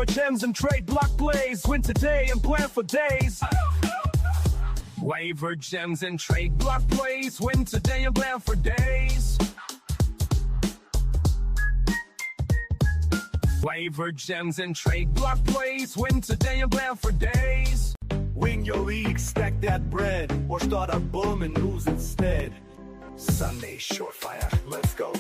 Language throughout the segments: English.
Waiver gems and trade block plays. Win today and plan for days. Waiver gems and trade block plays. Win today and plan for days. Waiver gems and trade block plays. Win today and plan for days. Win your league, stack that bread, or start a boom and lose instead. Sunday Surefire, let's go.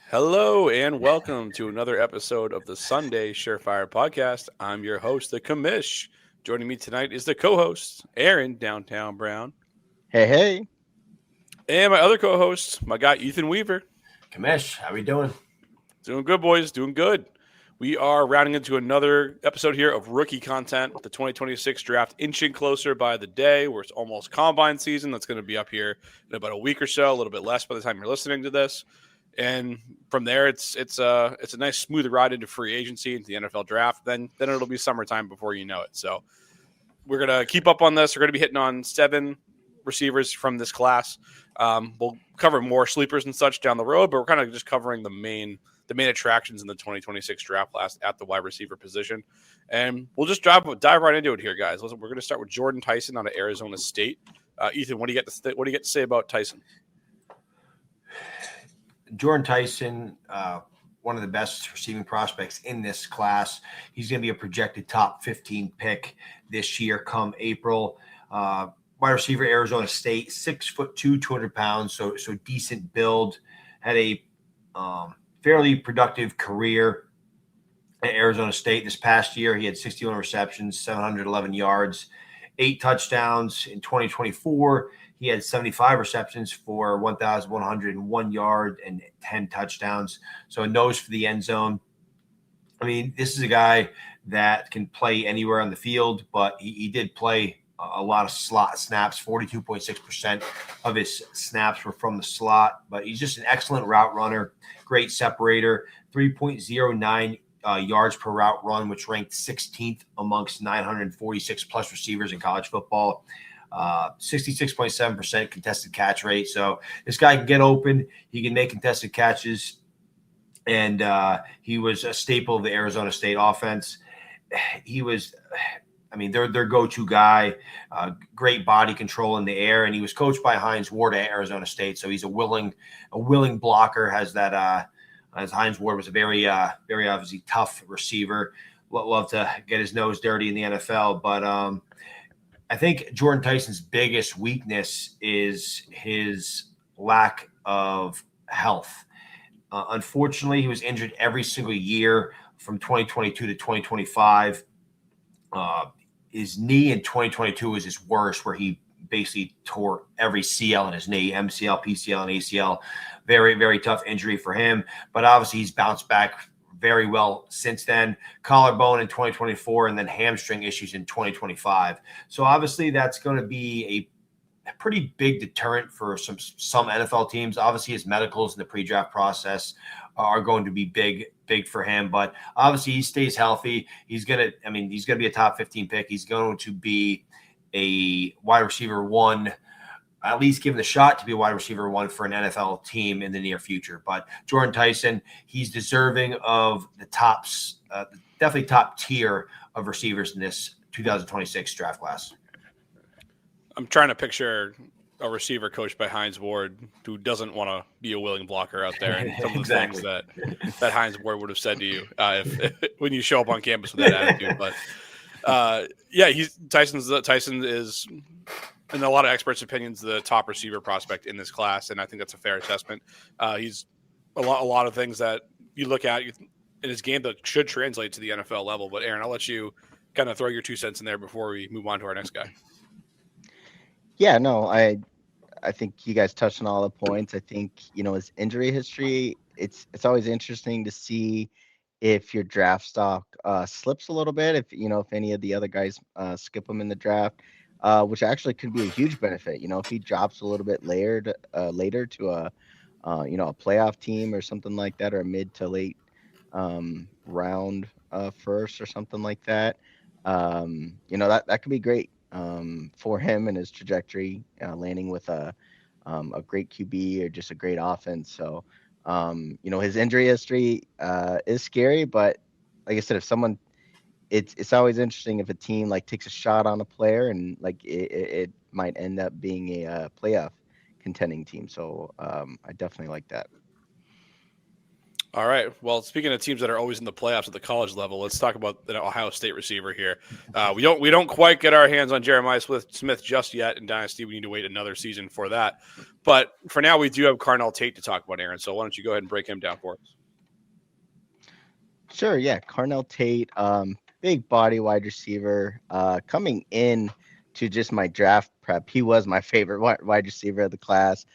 Hello and welcome to another episode of the Sunday Surefire podcast. I'm your host, the Commish. Joining me tonight is the co-host, Aaron Downtown Brown. Hey. And my other co-host, my guy, Ethan Weaver. Commish, how we doing? Doing good, boys. Doing good. We are rounding into another episode here of rookie content with the 2026 draft inching closer by the day, where it's almost combine season. That's going to be up here in about a week or so, a little bit less by the time you're listening to this. And from there, it's a nice smooth ride into free agency, into the NFL draft. Then it'll be summertime before you know it. So we're gonna keep up on this. We're gonna be hitting on 7 receivers from this class. We'll cover more sleepers and such down the road, but we're kind of just covering the main attractions in the 2026 draft class at the wide receiver position. And we'll just dive right into it here, guys. Listen, we're gonna start with Jordan Tyson out of Arizona State. Ethan, what do you get to say about Tyson? Jordan Tyson, one of the best receiving prospects in this class. He's going to be a projected top 15 pick this year come April. Wide receiver, Arizona State, 6'2", 200 pounds, so decent build. Had a fairly productive career at Arizona State this past year. He had 61 receptions, 711 yards, 8 touchdowns. In 2024, he had 75 receptions for 1,101 yards and 10 touchdowns. So a nose for the end zone. I mean, this is a guy that can play anywhere on the field, but he did play a lot of slot snaps. 42.6% of his snaps were from the slot. But he's just an excellent route runner, great separator, 3.09 yards per route run, which ranked 16th amongst 946 plus receivers in college football. 66.7% contested catch rate. So this guy can get open. He can make contested catches. And he was a staple of the Arizona State offense. He was, their go-to guy, great body control in the air. And he was coached by Hines Ward at Arizona State. So he's a willing blocker, has that, as Hines Ward was a very obviously tough receiver. Love to get his nose dirty in the NFL. But, I think Jordan Tyson's biggest weakness is his lack of health. Unfortunately, he was injured every single year from 2022 to 2025. His knee in 2022 was his worst, where he basically tore every CL in his knee, MCL, PCL, and ACL. Very, very tough injury for him. But obviously, he's bounced back very well since then. Collarbone in 2024 and then hamstring issues in 2025. So obviously that's going to be a pretty big deterrent for some NFL teams. Obviously his medicals in the pre-draft process are going to be big for him, but obviously he stays healthy. He's going to be a top 15 pick. He's going to be a wide receiver 1, at least given the shot to be a wide receiver 1 for an NFL team in the near future. But Jordan Tyson, he's deserving of the tops, definitely top tier of receivers in this 2026 draft class. I'm trying to picture a receiver coached by Hines Ward who doesn't want to be a willing blocker out there, and some of the things that Hines Ward would have said to you if when you show up on campus with that attitude. But Tyson is, in a lot of experts' opinions, the top receiver prospect in this class, and I think that's a fair assessment. He's a lot of things that you look at in his game that should translate to the NFL level. But Aaron, I'll let you kind of throw your 2 cents in there before we move on to our next guy. Yeah, no, I think you guys touched on all the points. I think, his injury history, it's always interesting to see if your draft stock slips a little bit, if any of the other guys skip him in the draft, which actually could be a huge benefit. If he drops a little bit later to a playoff team or something like that, or a mid to late round first or something like that, that could be great for him and his trajectory, landing with a a great QB or just a great offense. So, his injury history is scary, but like I said, if someone, it's always interesting if a team like takes a shot on a player and like it might end up being a playoff contending team. So I definitely like that. All right. Well, speaking of teams that are always in the playoffs at the college level, let's talk about the Ohio State receiver here. We don't quite get our hands on Jeremiah Smith just yet in Dynasty. We need to wait another season for that. But for now, we do have Carnell Tate to talk about, Aaron. So why don't you go ahead and break him down for us? Sure. Yeah. Carnell Tate, big body wide receiver, coming in to just my draft prep. He was my favorite wide receiver of the class.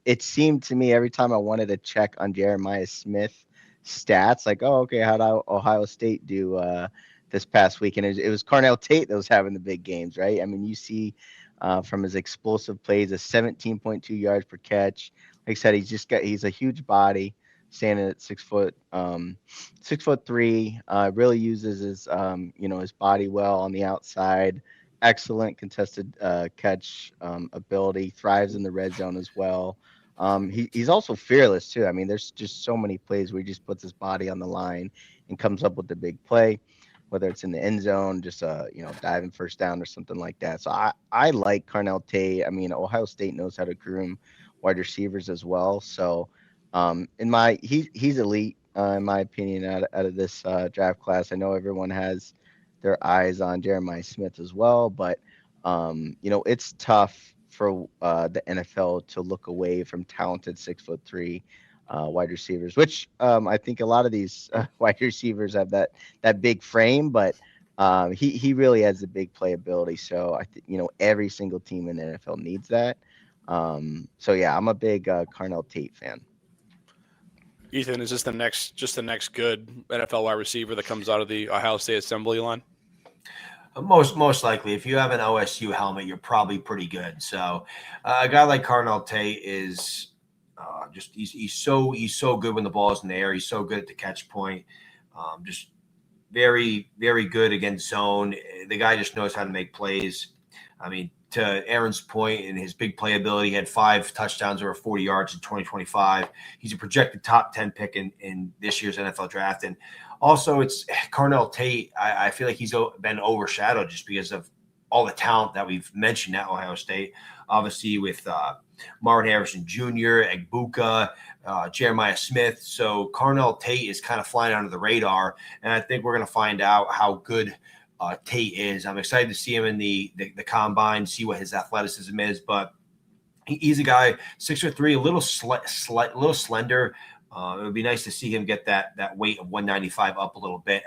It seemed to me every time I wanted to check on Jeremiah Smith stats, like, oh, okay, how'd Ohio State do this past week? And it was Carnell Tate that was having the big games, right? I mean, you see from his explosive plays, a 17.2 yards per catch. Like I said, he's a huge body, standing at 6'3", really uses his his body well on the outside. Excellent contested catch ability, thrives in the red zone as well. He's also fearless too. I mean, there's just so many plays where he just puts his body on the line and comes up with the big play, whether it's in the end zone, just diving first down or something like that. So I like Carnell Tate. I mean, Ohio State knows how to groom wide receivers as well. So he's elite in my opinion out of this draft class. I know everyone has their eyes on Jeremiah Smith as well, but it's tough for the NFL to look away from talented 6'3" wide receivers, which I think a lot of these wide receivers have that big frame, but he really has the big playability. So I think every single team in the NFL needs that. So yeah, I'm a big Carnell Tate fan. Ethan, is this the next good NFL wide receiver that comes out of the Ohio State assembly line? Most likely, if you have an OSU helmet, you're probably pretty good. So a guy like Carnell Tate is he's so good when the ball is in the air. He's so good at the catch point. Just very, very good against zone. The guy just knows how to make plays. I mean, to Aaron's point, in his big playability, he had 5 touchdowns over 40 yards in 2025. He's a projected top 10 pick in this year's NFL draft. And also, it's Carnell Tate. I feel like he's been overshadowed just because of all the talent that we've mentioned at Ohio State. Obviously, with Marvin Harrison Jr., Egbuka, Jeremiah Smith. So Carnell Tate is kind of flying under the radar. And I think we're going to find out how good Tate is. I'm excited to see him in the combine, see what his athleticism is, but he's a guy 6'3", a little slender. It would be nice to see him get that weight of 195 up a little bit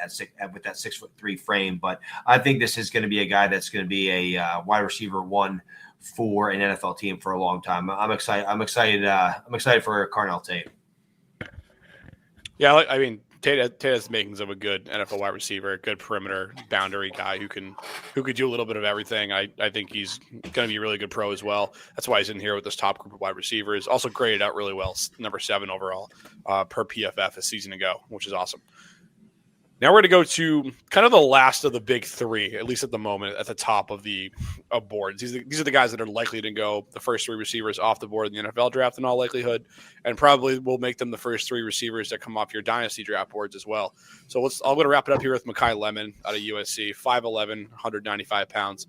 with that 6'3" frame. But I think this is going to be a guy that's going to be a wide receiver 1 for an NFL team for a long time. I'm excited. I'm excited for Carnell Tate. Yeah, I mean, Tate has the makings of a good NFL wide receiver, a good perimeter boundary guy who could do a little bit of everything. I think he's going to be a really good pro as well. That's why he's in here with this top group of wide receivers. Also graded out really well, number 7 overall per PFF a season ago, which is awesome. Now we're going to go to kind of the last of the big 3, at least at the moment, at the top of the boards. These are the guys that are likely to go the first 3 receivers off the board in the NFL draft in all likelihood, and probably will make them the first 3 receivers that come off your dynasty draft boards as well. So I'm going to wrap it up here with Makai Lemon out of USC, 5'11", 195 pounds.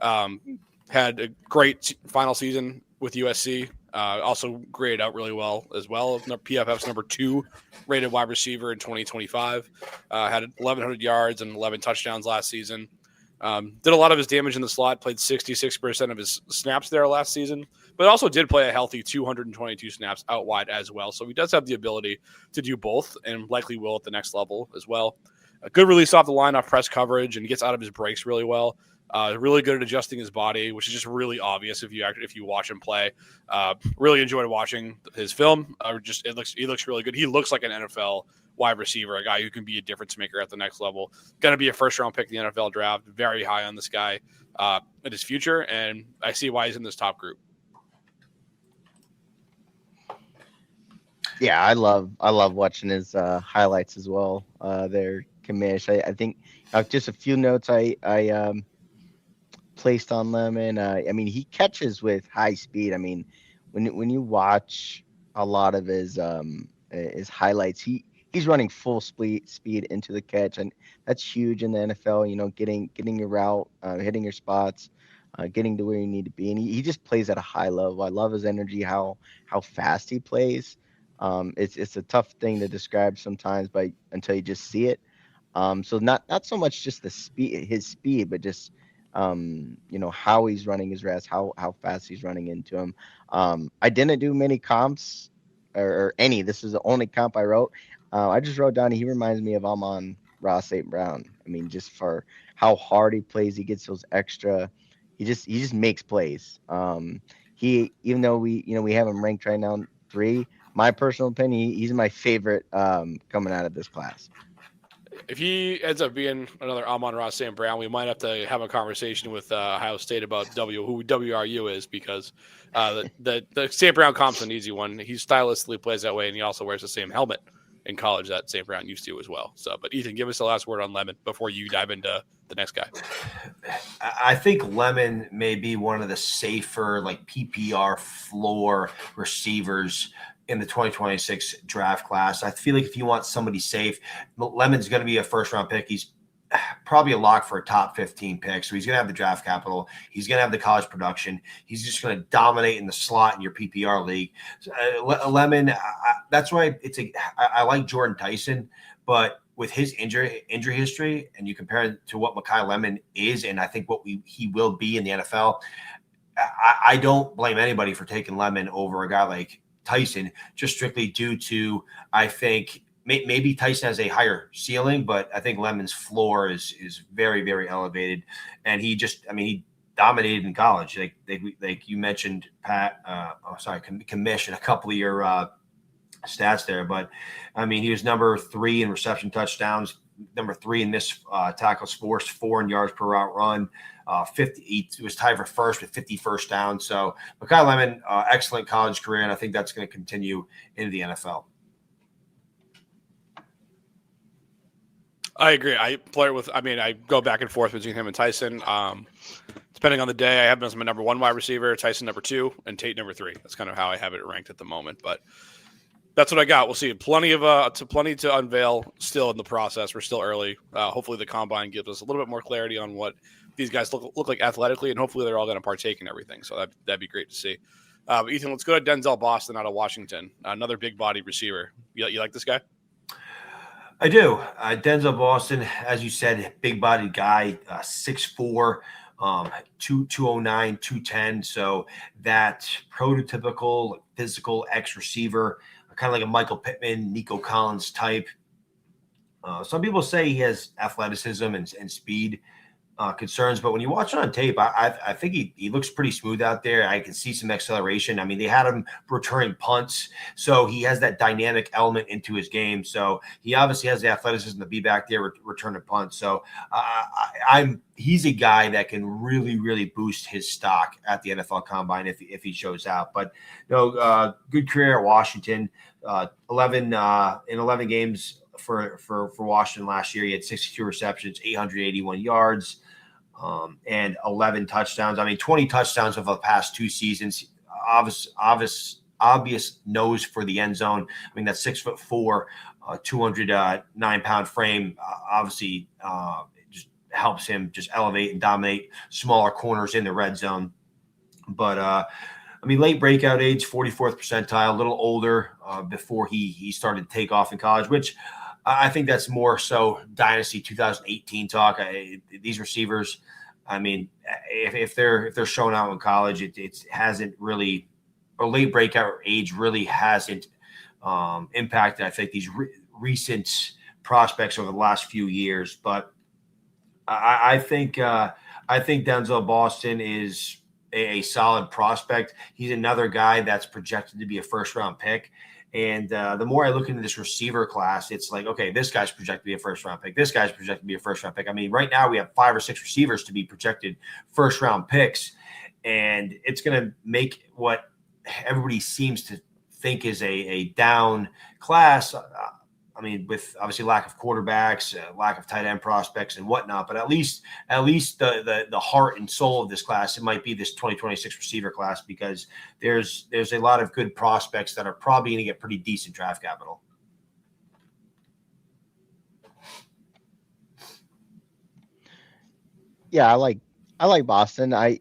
Had a great final season with USC. Also graded out really well as well. PFF's number 2 rated wide receiver in 2025. Had 1,100 yards and 11 touchdowns last season. Did a lot of his damage in the slot, played 66% of his snaps there last season, but also did play a healthy 222 snaps out wide as well. So he does have the ability to do both and likely will at the next level as well. A good release off the line off press coverage and gets out of his breaks really well. Really good at adjusting his body, which is just really obvious if you watch him play. Really enjoyed watching his film. He looks really good. He looks like an NFL wide receiver, a guy who can be a difference maker at the next level. Going to be a first-round pick in the NFL draft. Very high on this guy in his future, and I see why he's in this top group. Yeah, I love watching his highlights as well. There, Kamish. I think just a few notes. placed on Lemon. I mean, he catches with high speed. I mean, when you watch a lot of his highlights, he's running full speed into the catch, and that's huge in the NFL. You know, getting your route, hitting your spots, getting to where you need to be, and he just plays at a high level. I love his energy, how fast he plays. It's a tough thing to describe sometimes, but until you just see it. So not so much just his speed, but just you know, how he's running his routes, how fast he's running into him. I didn't do many comps or any. This is the only comp I wrote. I just wrote down he reminds me of Amon-Ra St. Brown. I mean, just for how hard he plays, he gets those extra. He just makes plays. He, even though we have him ranked right now 3. My personal opinion, he's my favorite coming out of this class. If he ends up being another Amon-Ra St. Brown, we might have to have a conversation with Ohio State about who WRU is, because the St. Brown comp's an easy one. He stylistically plays that way, and he also wears the same helmet in college that St. Brown used to as well. So, but Ethan, give us the last word on Lemon before you dive into the next guy. I think Lemon may be one of the safer, like PPR floor receivers in the 2026 draft class. I feel like if you want somebody safe, Lemon's going to be a first-round pick. He's probably a lock for a top 15 pick. So he's going to have the draft capital. He's going to have the college production. He's just going to dominate in the slot in your PPR league. Lemon, that's why I like Jordan Tyson, but with his injury history, and you compare it to what Makai Lemon is, and I think what he will be in the NFL, I don't blame anybody for taking Lemon over a guy like Tyson, just strictly due to, I think, maybe Tyson has a higher ceiling, but I think Lemon's floor is very, very elevated. And he dominated in college. Like you mentioned, Pat, commission a couple of your stats there, but I mean, he was number 3 in reception touchdowns, number 3 in missed tackles forced, 4 in yards per route run. 50. He was tied for first with 50 first downs. So Makai Lemon, excellent college career, and I think that's going to continue into the NFL. I agree. I go back and forth between him and Tyson. Depending on the day, I have him as my number 1 wide receiver, Tyson number 2, and Tate number 3. That's kind of how I have it ranked at the moment. But that's what I got. We'll see. Plenty to unveil still in the process. We're still early. Hopefully the combine gives us a little bit more clarity on what these guys look like athletically, and hopefully they're all going to partake in everything. So that'd be great to see. Ethan, let's go to Denzel Boston out of Washington, another big body receiver. You like this guy? I do. Denzel Boston, as you said, big bodied guy, 6'4", 209, 210. So that prototypical physical X receiver, kind of like a Michael Pittman, Nico Collins type. Some people say he has athleticism and speed concerns, but when you watch it on tape, I think he looks pretty smooth out there. I can see some acceleration. I mean, they had him returning punts, so he has that dynamic element into his game. So he obviously has the athleticism to be back there returning punts. So he's a guy that can really, really boost his stock at the NFL Combine if he shows out. But good career at Washington. 11 games for Washington last year. He had 62 receptions, 881 yards, and 11 touchdowns. I mean, 20 touchdowns over the past 2 seasons. Obvious nose for the end zone. I mean, that 6'4", 209-pound frame obviously just helps him just elevate and dominate smaller corners in the red zone. But I mean, late breakout age, 44th percentile, a little older before he started to take off in college, which I think that's more so Dynasty 2018 talk. These receivers, I mean, if they're showing out in college, it hasn't really, or late breakout age really hasn't impacted, I think, these recent prospects over the last few years. But I think Denzel Boston is a solid prospect. He's another guy that's projected to be a first-round pick. And the more I look into this receiver class, it's like, okay, this guy's projected to be a first-round pick. This guy's projected to be a first-round pick. I mean, right now we have 5 or 6 receivers to be projected first-round picks. And it's going to make what everybody seems to think is a down class. mean, with obviously lack of quarterbacks, lack of tight end prospects and whatnot, but at least the heart and soul of this class, it might be this 2026 receiver class, because there's a lot of good prospects that are probably going to get pretty decent draft capital. Yeah, I like Boston. I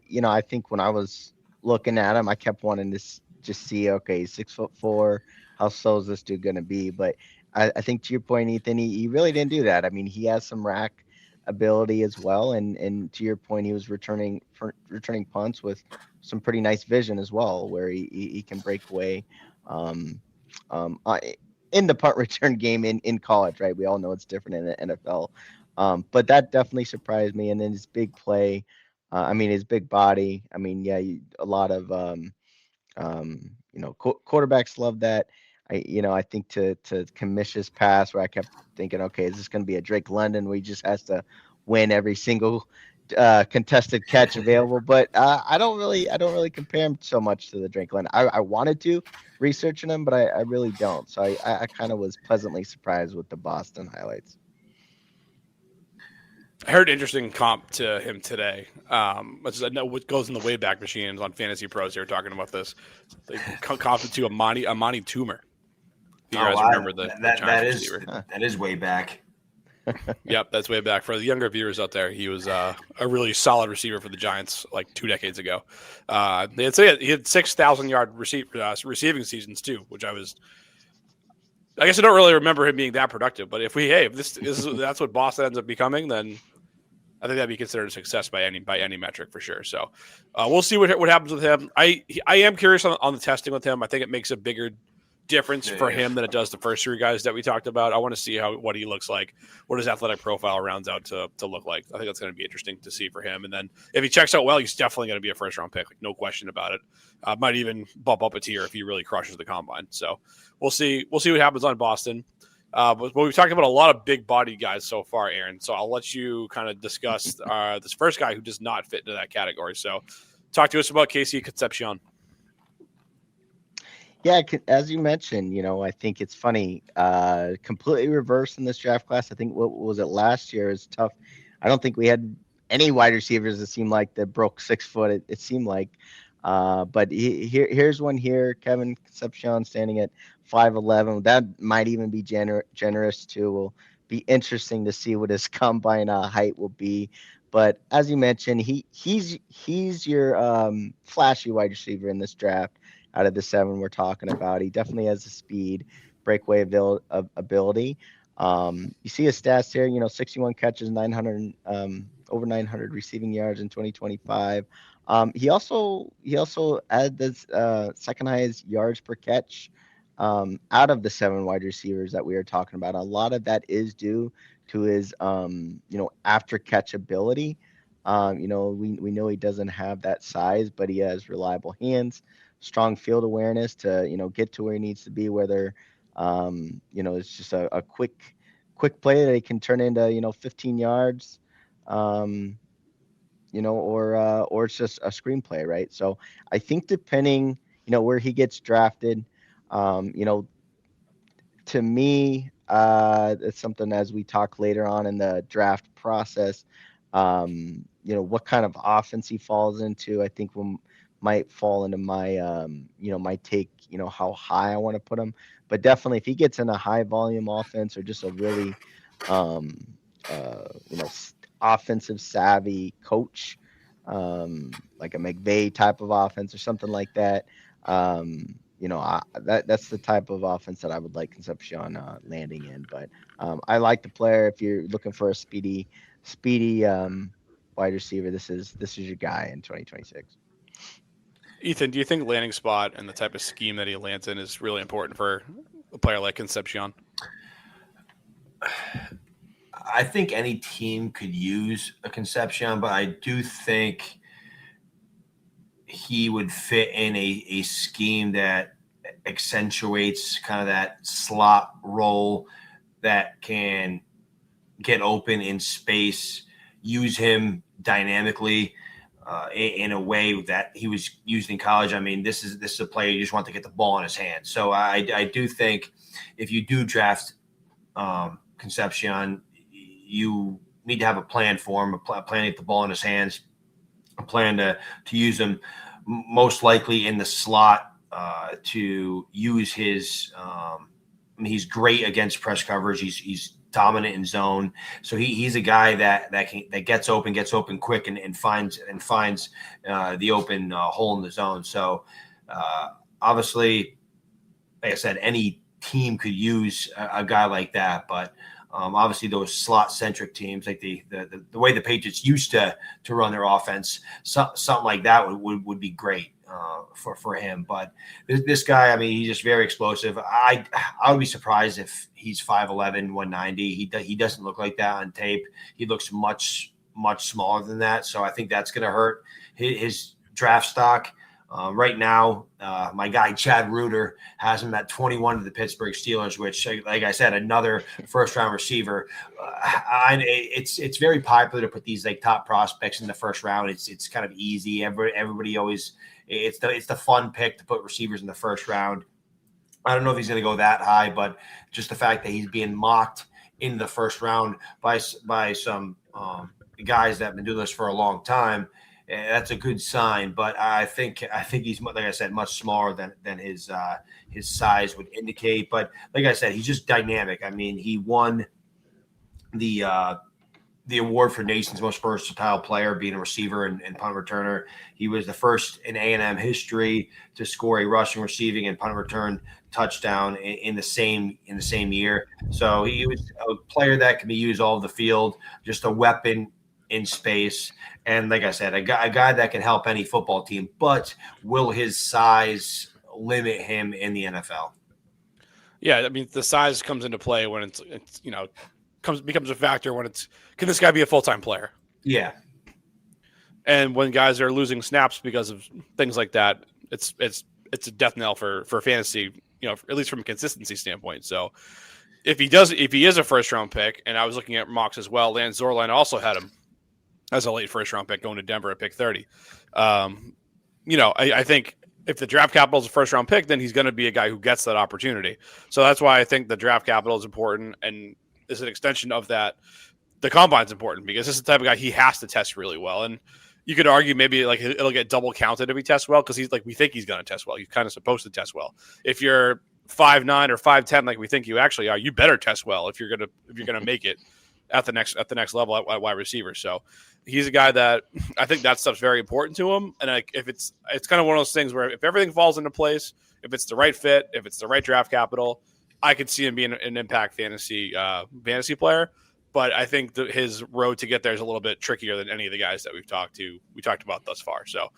think when I was looking at him, I kept wanting to just see, okay, he's 6'4". How slow is this dude going to be? But I think to your point, Ethan, he really didn't do that. I mean, he has some rack ability as well, and to your point, he was returning punts with some pretty nice vision as well, where he can break away in the punt return game in college, right? We all know it's different in the NFL. But that definitely surprised me. And then his big play, his big body. I mean, yeah, a lot of quarterbacks love that. I think to Kamish's pass, where I kept thinking, okay, is this going to be a Drake London where he just has to win every single contested catch available? But I don't really compare him so much to the Drake London. I wanted to researching him, but I really don't. So I kind of was pleasantly surprised with the Boston highlights. I heard an interesting comp to him today. What goes in the Wayback Machines on Fantasy Pros. They were talking about this. They comped it to Amani Toomer. You guys remember the Giants receiver? That is way back. Yep, that's way back. For the younger viewers out there, he was a really solid receiver for the Giants like 2 decades ago. They'd say he had 6,000-yard receiving seasons too, which I guess I don't really remember him being that productive. But if that's what Boston ends up becoming, then I think that'd be considered a success by any metric for sure. So we'll see what happens with him. I am curious on the testing with him. I think it makes a bigger difference for him than it does the first 3 guys that we talked about. I want to see what he looks like, what his athletic profile rounds out to look like. I think that's going to be interesting to see for him. And then if he checks out well, he's definitely going to be a first round pick, like, no question about it. Might even bump up a tier if he really crushes the combine. So we'll see what happens on Boston. But we've talked about a lot of big body guys so far, Aaron. So I'll let you kind of discuss this first guy who does not fit into that category. So talk to us about Casey Concepcion. Yeah, as you mentioned, I think it's funny. Completely reversed in this draft class. I think what was it last year is tough. I don't think we had any wide receivers that seemed like that broke 6 foot. It seemed like, but here's one here. Kevin Concepcion standing at 5'11". That might even be generous too. Will be interesting to see what his combine height will be. But as you mentioned, he's your flashy wide receiver in this draft. Out of the 7 we're talking about, he definitely has the speed, breakaway ability. You see his stats here, 61 catches, 900, over 900 receiving yards in 2025. He also had this second highest yards per catch out of the 7 wide receivers that we were talking about. A lot of that is due to his after catch ability. We know he doesn't have that size, but he has reliable hands, strong field awareness to get to where he needs to be, whether it's just a quick play that he can turn into 15 yards, or it's just a screenplay, right? So I think depending where he gets drafted, to me, it's something as we talk later on in the draft process, what kind of offense he falls into, I think might fall into my my take, how high I want to put him. But definitely if he gets in a high volume offense or just a really offensive savvy coach, like a McVay type of offense or something like that, that's the type of offense that I would like Concepcion landing in. But I like the player. If you're looking for a speedy wide receiver, this is your guy in 2026. Ethan, do you think landing spot and the type of scheme that he lands in is really important for a player like Concepcion? I think any team could use a Concepcion, but I do think he would fit in a scheme that accentuates kind of that slot role that can get open in space, use him dynamically in a way that he was used in college. I mean, this is a player you just want to get the ball in his hands. So I do think if you do draft Concepcion, you need to have a plan for him, a plan to get the ball in his hands, a plan to use him most likely in the slot to use his. He's great against press coverage. He's dominant in zone, so he's a guy that gets open quick and finds the open hole in the zone. So obviously, like I said, any team could use a guy like that, but obviously those slot centric teams, like the way the Patriots used to run their offense, something like that would be great for him. But this guy, I mean, he's just very explosive. I would be surprised if he's 5'11", 190. He doesn't look like that on tape. He looks much smaller than that. So I think that's going to hurt his draft stock. Right now, my guy Chad Reuter has him at 21 to the Pittsburgh Steelers, which, like I said, another first-round receiver. It's very popular to put these like top prospects in the first round. It's kind of easy. Everybody always it's the fun pick to put receivers in the first round. I don't know if he's going to go that high, but just the fact that he's being mocked in the first round by some guys that have been doing this for a long time. That's a good sign, but I think he's, like I said, much smaller than his size would indicate. But like I said, he's just dynamic. I mean, he won the award for nation's most versatile player, being a receiver and punt returner. He was the first in A&M history to score a rushing, receiving, and punt return touchdown in the same year. So he was a player that can be used all over the field, just a weapon in space. And like I said, a guy that can help any football team, but will his size limit him in the NFL? Yeah, I mean, the size comes into play when it's becomes a factor when can this guy be a full-time player? Yeah. And when guys are losing snaps because of things like that, it's a death knell for fantasy, at least from a consistency standpoint. So if he is a first-round pick, and I was looking at mocks as well, Lance Zierlein also had him as a late first-round pick going to Denver at pick 30. I think if the draft capital is a first-round pick, then he's going to be a guy who gets that opportunity. So that's why I think the draft capital is important, and is an extension of that. The combine's important because this is the type of guy he has to test really well. And you could argue maybe like it'll get double counted if he tests well because he's like we think he's going to test well. He's kind of supposed to test well. If you're 5'9" or 5'10", like we think you actually are, you better test well if you're gonna make it at the next level at wide receiver. So he's a guy that I think that stuff's very important to him. And if it's kind of one of those things where if everything falls into place, if it's the right fit, if it's the right draft capital, I could see him being an impact fantasy player. But I think his road to get there is a little bit trickier than any of the guys that we talked about thus far. So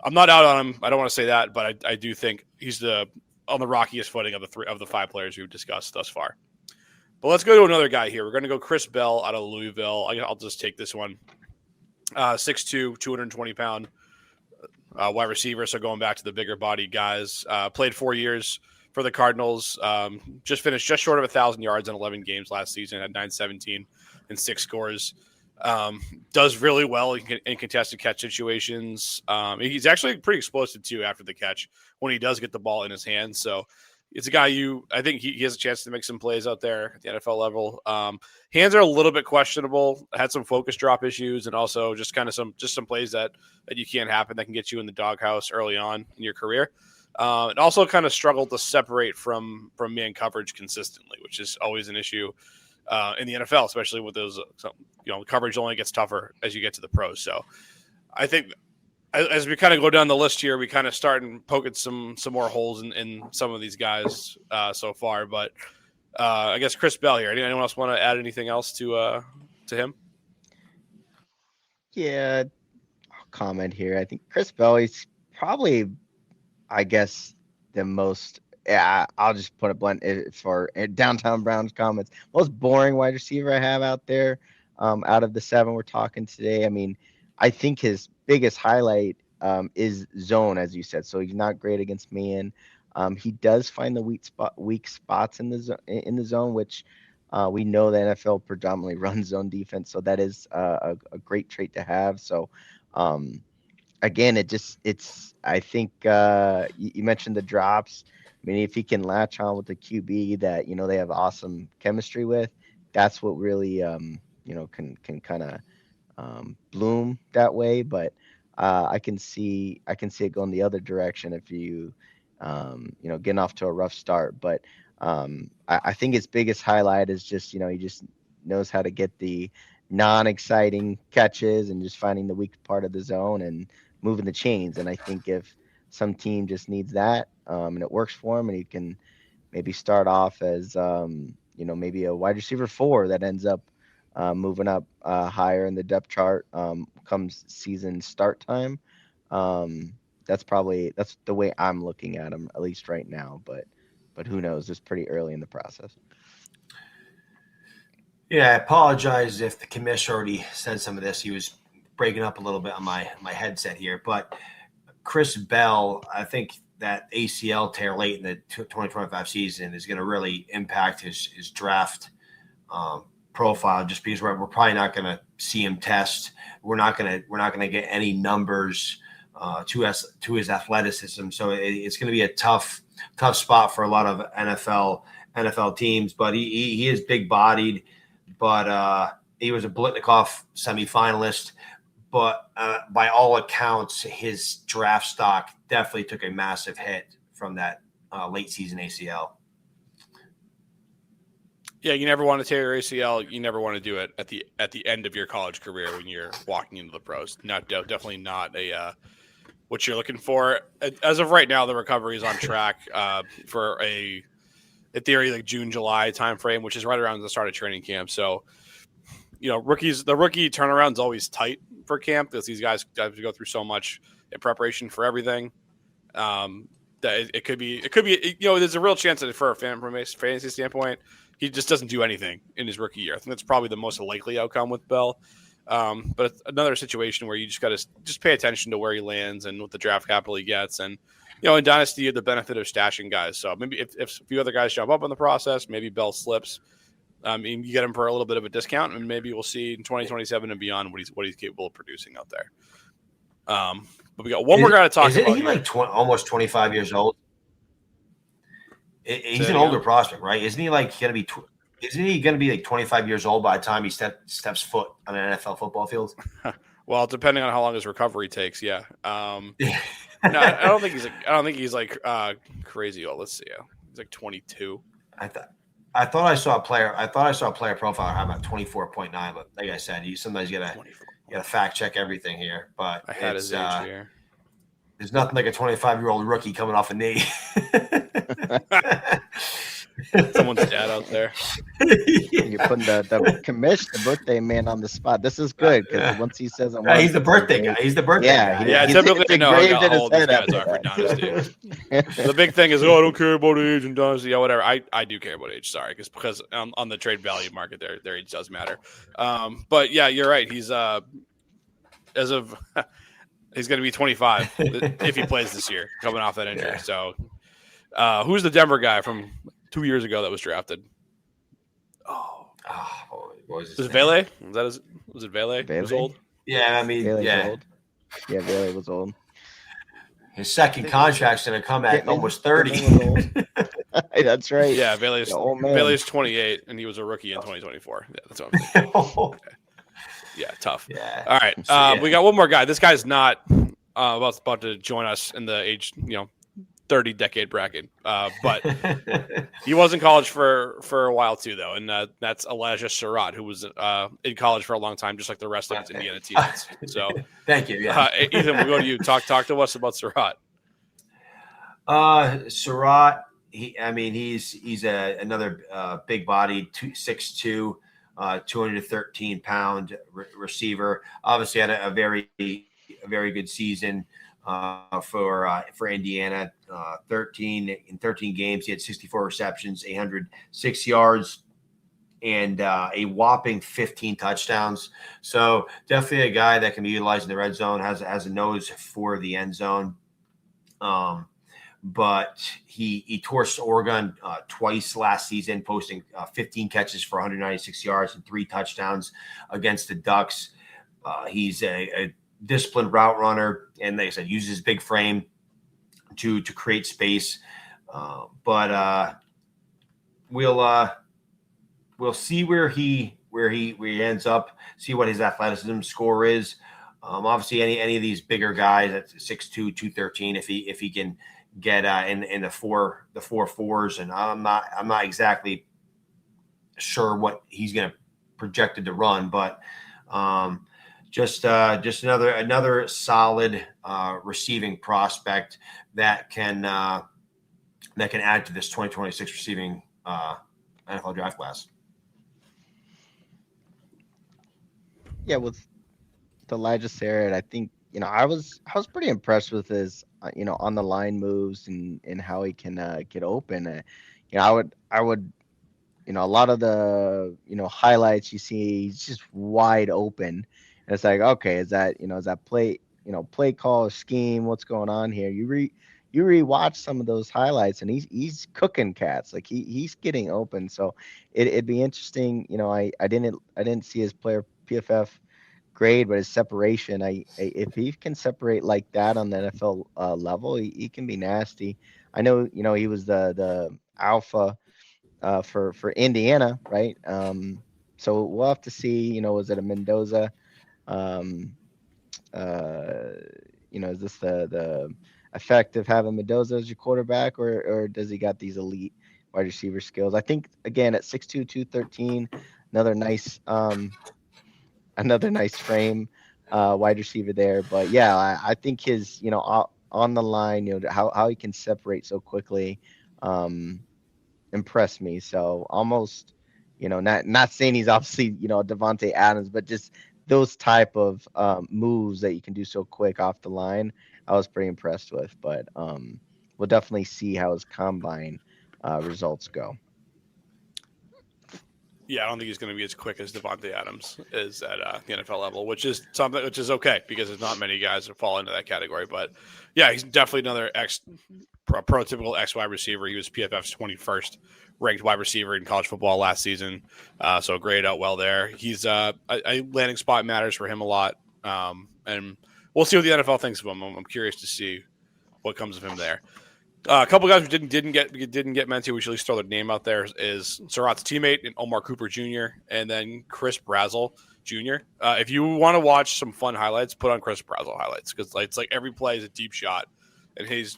I'm not out on him. I don't want to say that, but I do think he's on the rockiest footing of the five players we've discussed thus far. But let's go to another guy here. We're going to go Chris Bell out of Louisville. I'll just take this one. 6'2", 220-pound wide receiver. So going back to the bigger body guys. Played 4 years for the Cardinals. Just finished just short of 1,000 yards in 11 games last season at 917 and 6 scores. Does really well in contested catch situations. He's actually pretty explosive too after the catch when he does get the ball in his hands. So it's a guy I think he has a chance to make some plays out there at the NFL level. Hands are a little bit questionable. Had some focus drop issues, and also just kind of some plays that you can't happen that can get you in the doghouse early on in your career. And also kind of struggled to separate from man coverage consistently, which is always an issue in the NFL, especially with those. Coverage only gets tougher as you get to the pros. So I think as we kind of go down the list here, we kind of start and poking some more holes in some of these guys so far. But I guess Chris Bell here. Anyone else want to add anything else to him? Yeah, I'll comment here. I think Chris Bell is probably, I guess, the most. Yeah, I'll just put it blunt for Downtown Browns comments. Most boring wide receiver I have out there out of the 7 we're talking today. I mean, I think his biggest highlight is zone, as you said. So he's not great against man. He does find the weak spots in the zone, which we know the NFL predominantly runs zone defense. So that is a great trait to have. So again, I think you mentioned the drops. mean, if he can latch on with the QB that, they have awesome chemistry with, that's what really, can kind of bloom that way. But I can see it going the other direction if you, getting off to a rough start. But I think his biggest highlight is just, he just knows how to get the non-exciting catches and just finding the weak part of the zone and moving the chains. And I think if some team just needs that, and it works for him, and he can maybe start off as, maybe a wide receiver 4 that ends up moving up higher in the depth chart comes season start time. That's the way I'm looking at him, at least right now. But who knows? It's pretty early in the process. Yeah, I apologize if the commissioner already said some of this. He was breaking up a little bit on my headset here. But Chris Bell, I think that ACL tear late in the 2025 season is going to really impact his draft profile, just because we're probably not going to see him test. We're not going to get any numbers to his athleticism. So it's going to be a tough spot for a lot of NFL teams. But he is big bodied. But he was a Blitnikoff semifinalist. But by all accounts, his draft stock definitely took a massive hit from that late season ACL. Yeah, you never want to tear your ACL. You never want to do it at the end of your college career when you're walking into the pros. Definitely not what you're looking for. As of right now, the recovery is on track for in theory, like June, July timeframe, which is right around the start of training camp. So, the rookie turnaround is always tight for camp because these guys have to go through so much in preparation for everything. That it could be, there's a real chance that from a fantasy standpoint, he just doesn't do anything in his rookie year. I think that's probably the most likely outcome with Bell. But it's another situation where you just got to just pay attention to where he lands and what the draft capital he gets. And, in Dynasty, you have the benefit of stashing guys. So maybe if a few other guys jump up in the process, maybe Bell slips. You get him for a little bit of a discount, and maybe we'll see in 2027 and beyond what he's capable of producing out there. But we got one more guy to talk about. Isn't he like almost 25 years old? He's an older prospect, right? Isn't he like going to be? Isn't he going to be like 25 years old by the time he steps foot on an NFL football field? Well, depending on how long his recovery takes, yeah. No, I don't think he's like crazy old. Let's see. He's like 22. I thought I saw a player profile how about 24.9, but like I said, sometimes you gotta fact check everying here. But I had his age here. There's nothing like a 25-year-old rookie coming off a knee. Someone's dad out there. You're putting the birthday man on the spot. This is good because once he says he's the birthday guy. He's the birthday guy. Yeah, typically I know how old these guys are for Dynasty. The big thing is, I don't care about age in Dynasty. Yeah, whatever. I do care about age. Sorry, because on the trade value market, their age does matter. But yeah, you're right. He's he's going to be 25 if he plays this year, coming off that injury. Yeah. So, who's the Denver guy from 2 years ago that was drafted? What was it Vele? Was it Vele? Vele? Was old? Yeah, I mean, Vele's old. Yeah, Vele was old. His second contract's going to come at almost 30. That's right. Yeah, Vele's 28, and he was a rookie in 2024. Yeah, that's what I'm thinking. Okay. Yeah, tough. Yeah. All right. We got one more guy. This guy's not about to join us in the age, 30 decade bracket. But he was in college for a while too, though. And that's Elijah Surratt, who was in college for a long time, just like the rest of his Indiana teammates. So thank you. Yeah. Ethan, we'll go to you. Talk to us about Surratt. Surratt, he's another big body, 6'2", 213-pound receiver. Obviously had a very good season for Indiana. 13 games, he had 64 receptions, 806 yards, and a whopping 15 touchdowns. So definitely a guy that can be utilized in the red zone, has a nose for the end zone. But he torched Oregon twice last season, posting 15 catches for 196 yards and 3 touchdowns against the Ducks. He's a disciplined route runner, and like I said, uses his big frame to create space. But we'll see where he ends up. See what his athleticism score is. Obviously, any of these bigger guys at 6'2", 213, if he can get in the four fours, and I'm not exactly sure what he's going to projected to run, but just another solid receiving prospect that can add to this 2026 receiving NFL draft class. Yeah, with Elijah Sarrett, I think I was pretty impressed with his on the line moves and how he can get open. I would a lot of the highlights you see, he's just wide open, and it's like, okay, is that play call scheme? What's going on here? You rewatch some of those highlights, and he's cooking cats. Like he's getting open. So it'd be interesting. I didn't see his player PFF grade, but his separation, if he can separate like that on the NFL level, he can be nasty. I know he was the alpha for Indiana, right? So we'll have to see. Was it a Mendoza? Is this the effect of having Mendoza as your quarterback, or does he got these elite wide receiver skills? I think again at 6'2", 213, another nice frame wide receiver there. But yeah, I think his on the line, how he can separate so quickly impressed me. So almost not saying he's obviously Devontae Adams, but just those type of moves that you can do so quick off the line, I was pretty impressed with. But we'll definitely see how his combine results go. Yeah, I don't think he's going to be as quick as Devontae Adams is at the NFL level, which is okay because there's not many guys that fall into that category. But yeah, he's definitely another prototypical X wide receiver. He was PFF's 21st ranked wide receiver in college football last season, so graded out well there. He's a landing spot matters for him a lot, and we'll see what the NFL thinks of him. I'm curious to see what comes of him there. A couple guys we didn't get mentioned. We should at least throw their name out there. Is Surratt's teammate and Omar Cooper Jr. and then Chris Brazzell Jr. If you want to watch some fun highlights, put on Chris Brazzell highlights because it's like every play is a deep shot, and he's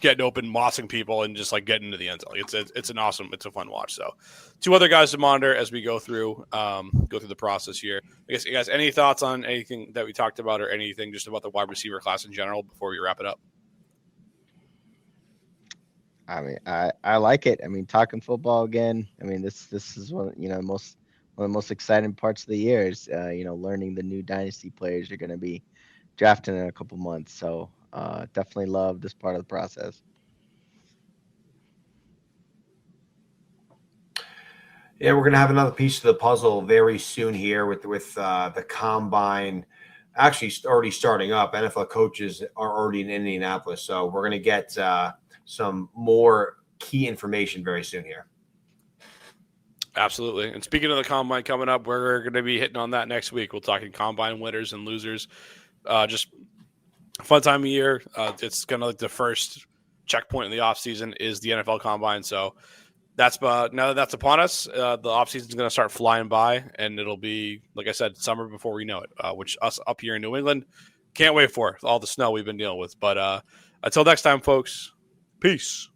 getting open, mossing people, and just like getting into the end zone. It's a fun watch. So, two other guys to monitor as we go through the process here. I guess you guys, any thoughts on anything that we talked about or anything just about the wide receiver class in general before we wrap it up? I mean, I like it. I mean, talking football again. I mean, this is one of the most exciting parts of the year is learning the new dynasty players you're going to be drafting in a couple months. So definitely love this part of the process. Yeah, we're going to have another piece of the puzzle very soon here with the combine actually already starting up. NFL coaches are already in Indianapolis, so we're going to get some more key information very soon here. Absolutely. And speaking of the combine coming up, we're going to be hitting on that next week. We'll talk combine winners and losers. Just a fun time of year. It's kind of like the first checkpoint in the offseason is the NFL combine. So now that that's upon us, the offseason is going to start flying by, and it'll be, like I said, summer before we know it, which us up here in New England can't wait for all the snow we've been dealing with. But until next time, folks, peace.